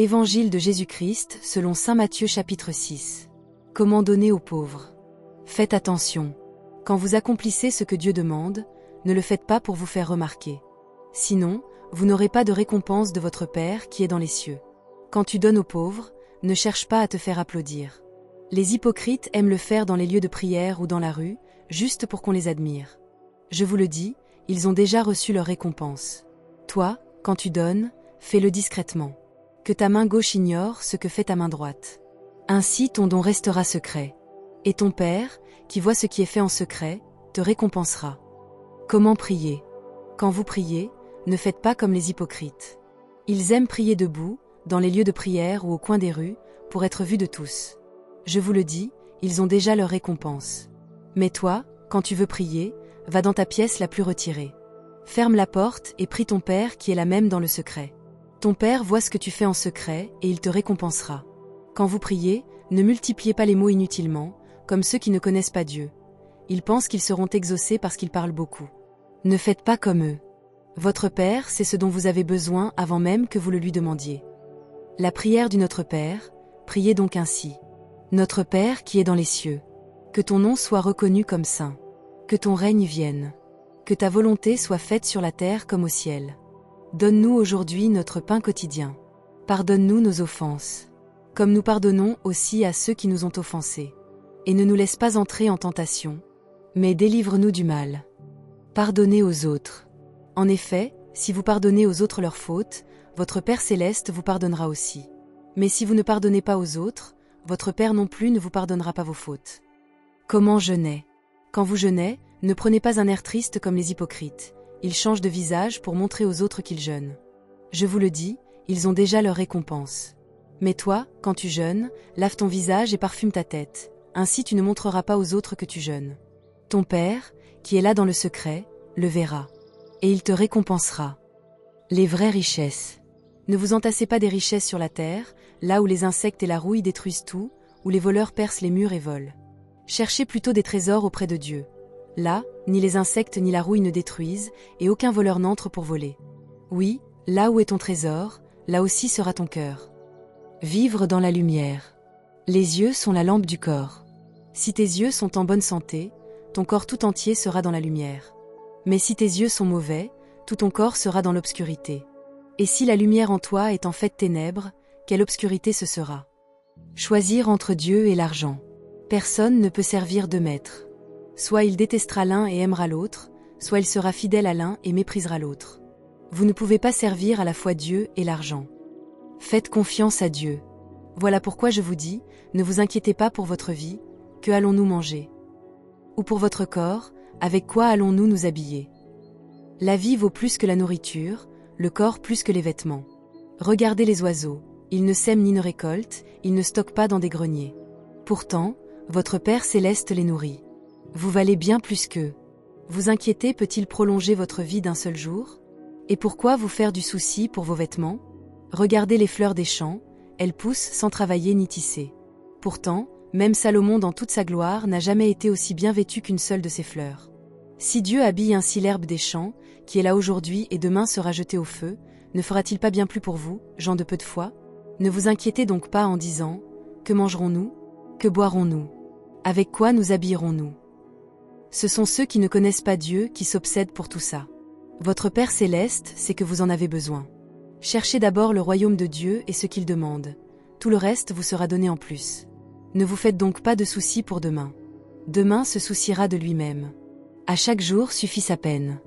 Évangile de Jésus-Christ selon saint Matthieu chapitre 6. Comment donner aux pauvres? Faites attention. Quand vous accomplissez ce que Dieu demande, ne le faites pas pour vous faire remarquer. Sinon, vous n'aurez pas de récompense de votre Père qui est dans les cieux. Quand tu donnes aux pauvres, ne cherche pas à te faire applaudir. Les hypocrites aiment le faire dans les lieux de prière ou dans la rue, juste pour qu'on les admire. Je vous le dis, ils ont déjà reçu leur récompense. Toi, quand tu donnes, fais-le discrètement. Que ta main gauche ignore ce que fait ta main droite. Ainsi ton don restera secret. Et ton Père, qui voit ce qui est fait en secret, te récompensera. Comment prier? Quand vous priez, ne faites pas comme les hypocrites. Ils aiment prier debout, dans les lieux de prière ou au coin des rues, pour être vus de tous. Je vous le dis, ils ont déjà leur récompense. Mais toi, quand tu veux prier, va dans ta pièce la plus retirée. Ferme la porte et prie ton Père qui est là même dans le secret. Ton Père voit ce que tu fais en secret et il te récompensera. Quand vous priez, ne multipliez pas les mots inutilement, comme ceux qui ne connaissent pas Dieu. Ils pensent qu'ils seront exaucés parce qu'ils parlent beaucoup. Ne faites pas comme eux. Votre Père sait ce dont vous avez besoin avant même que vous le lui demandiez. La prière du Notre Père, priez donc ainsi. Notre Père qui est dans les cieux, que ton nom soit reconnu comme saint. Que ton règne vienne. Que ta volonté soit faite sur la terre comme au ciel. Donne-nous aujourd'hui notre pain quotidien. Pardonne-nous nos offenses, comme nous pardonnons aussi à ceux qui nous ont offensés. Et ne nous laisse pas entrer en tentation, mais délivre-nous du mal. Pardonnez aux autres. En effet, si vous pardonnez aux autres leurs fautes, votre Père céleste vous pardonnera aussi. Mais si vous ne pardonnez pas aux autres, votre Père non plus ne vous pardonnera pas vos fautes. Comment jeûner? Quand vous jeûnez, ne prenez pas un air triste comme les hypocrites. Ils changent de visage pour montrer aux autres qu'ils jeûnent. Je vous le dis, ils ont déjà leur récompense. Mais toi, quand tu jeûnes, lave ton visage et parfume ta tête. Ainsi tu ne montreras pas aux autres que tu jeûnes. Ton Père, qui est là dans le secret, le verra. Et il te récompensera. Les vraies richesses. Ne vous entassez pas des richesses sur la terre, là où les insectes et la rouille détruisent tout, où les voleurs percent les murs et volent. Cherchez plutôt des trésors auprès de Dieu. Là, ni les insectes ni la rouille ne détruisent, et aucun voleur n'entre pour voler. Oui, là où est ton trésor, là aussi sera ton cœur. Vivre dans la lumière. Les yeux sont la lampe du corps. Si tes yeux sont en bonne santé, ton corps tout entier sera dans la lumière. Mais si tes yeux sont mauvais, tout ton corps sera dans l'obscurité. Et si la lumière en toi est en fait ténèbres, quelle obscurité ce sera? Choisir entre Dieu et l'argent. Personne ne peut servir de maître. Soit il détestera l'un et aimera l'autre, soit il sera fidèle à l'un et méprisera l'autre. Vous ne pouvez pas servir à la fois Dieu et l'argent. Faites confiance à Dieu. Voilà pourquoi je vous dis, ne vous inquiétez pas pour votre vie, que allons-nous manger? Ou pour votre corps, avec quoi allons-nous nous habiller? La vie vaut plus que la nourriture, le corps plus que les vêtements. Regardez les oiseaux, ils ne sèment ni ne récoltent, ils ne stockent pas dans des greniers. Pourtant, votre Père céleste les nourrit. Vous valez bien plus qu'eux. Vous inquiéter peut-il prolonger votre vie d'un seul jour? Et pourquoi vous faire du souci pour vos vêtements? Regardez les fleurs des champs, elles poussent sans travailler ni tisser. Pourtant, même Salomon dans toute sa gloire n'a jamais été aussi bien vêtu qu'une seule de ces fleurs. Si Dieu habille ainsi l'herbe des champs, qui est là aujourd'hui et demain sera jetée au feu, ne fera-t-il pas bien plus pour vous, gens de peu de foi? Ne vous inquiétez donc pas en disant « Que mangerons-nous? Que boirons-nous? Avec quoi nous habillerons-nous » Ce sont ceux qui ne connaissent pas Dieu qui s'obsèdent pour tout ça. Votre Père céleste sait que vous en avez besoin. Cherchez d'abord le royaume de Dieu et ce qu'il demande. Tout le reste vous sera donné en plus. Ne vous faites donc pas de soucis pour demain. Demain se souciera de lui-même. À chaque jour suffit sa peine.